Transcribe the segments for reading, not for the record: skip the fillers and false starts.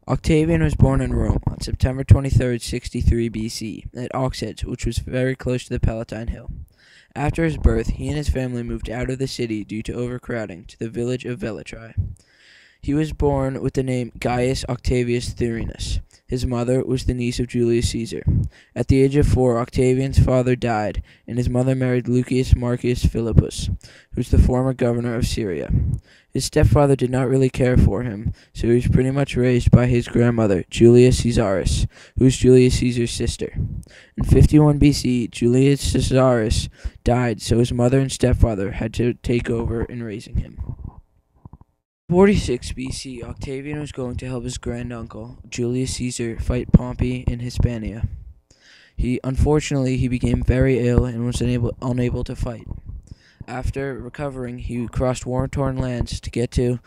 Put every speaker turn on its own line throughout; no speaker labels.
Octavian was born in Rome on September 23rd, 63 BC, at Auxerre, which was very close to the Palatine Hill. After his birth, he and his family moved out of the city due to overcrowding to the village of Velitrae. He was born with the name Gaius Octavius Thurinus. His mother was the niece of Julius Caesar. At the age of 4, Octavian's father died, and his mother married Lucius Marcius Philippus, who was the former governor of Syria. His stepfather did not really care for him, so he was pretty much raised by his grandmother, Julia Caesaris, who was Julius Caesar's sister. In 51 BC, Julius Caesaris died, so his mother and stepfather had to take over in raising him. 46 BC, Octavian was going to help his granduncle, Julius Caesar, fight Pompey in Hispania. Unfortunately, he became very ill and was unable to fight. After recovering, he crossed war-torn lands to get to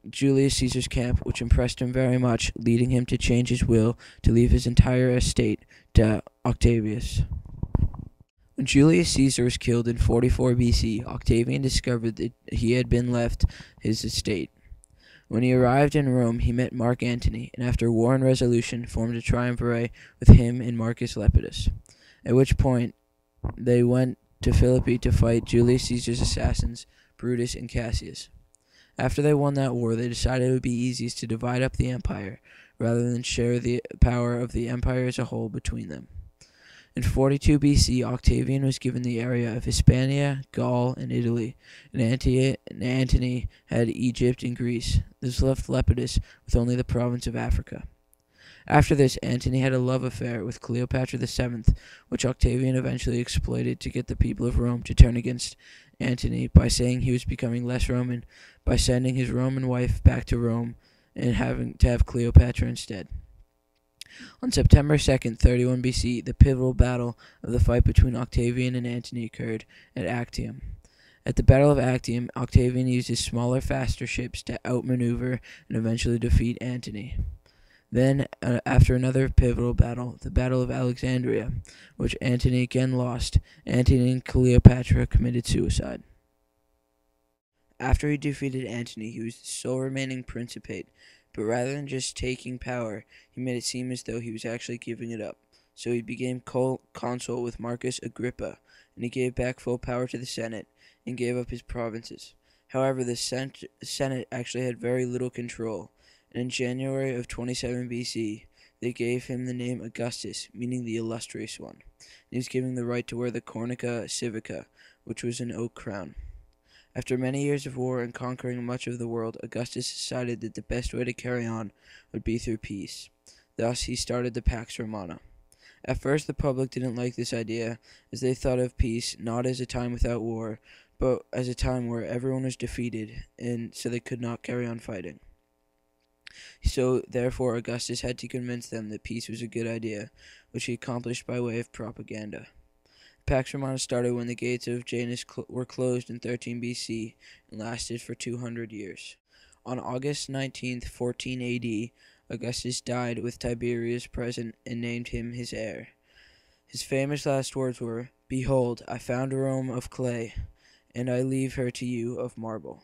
Julius Caesar's camp, which impressed him very much, leading him to change his will to leave his entire estate to Octavius. When Julius Caesar was killed in 44 BC, Octavian discovered that he had been left his estate. When he arrived in Rome, he met Mark Antony, and after war and resolution, formed a triumvirate with him and Marcus Lepidus, at which point they went to Philippi to fight Julius Caesar's assassins, Brutus and Cassius. After they won that war, they decided it would be easiest to divide up the empire, rather than share the power of the empire as a whole between them. In 42 BC, Octavian was given the area of Hispania, Gaul, and Italy, and Antony had Egypt and Greece. This left Lepidus with only the province of Africa. After this, Antony had a love affair with Cleopatra VII, which Octavian eventually exploited to get the people of Rome to turn against Antony by saying he was becoming less Roman, by sending his Roman wife back to Rome and having to have Cleopatra instead. On September 2nd, 31 BC, the pivotal battle of the fight between Octavian and Antony occurred at Actium. At the Battle of Actium, Octavian used his smaller, faster ships to outmaneuver and eventually defeat Antony. Then, after another pivotal battle, the Battle of Alexandria, which Antony again lost, Antony and Cleopatra committed suicide. After he defeated Antony, he was the sole remaining principate, but rather than just taking power, he made it seem as though he was actually giving it up. So he became consul with Marcus Agrippa, and he gave back full power to the Senate and gave up his provinces. However, the Senate actually had very little control, and in January of 27 BC, they gave him the name Augustus, meaning the illustrious one. And he was given the right to wear the cornica civica, which was an oak crown. After many years of war and conquering much of the world, Augustus decided that the best way to carry on would be through peace. Thus, he started the Pax Romana. At first, the public didn't like this idea, as they thought of peace not as a time without war, but as a time where everyone was defeated, and so they could not carry on fighting. So, therefore, Augustus had to convince them that peace was a good idea, which he accomplished by way of propaganda. Pax Romana started when the gates of Janus were closed in 13 BC and lasted for 200 years. On August 19th, 14 AD, Augustus died with Tiberius present and named him his heir. His famous last words were, "Behold, I found Rome of clay, and I leave her to you of marble."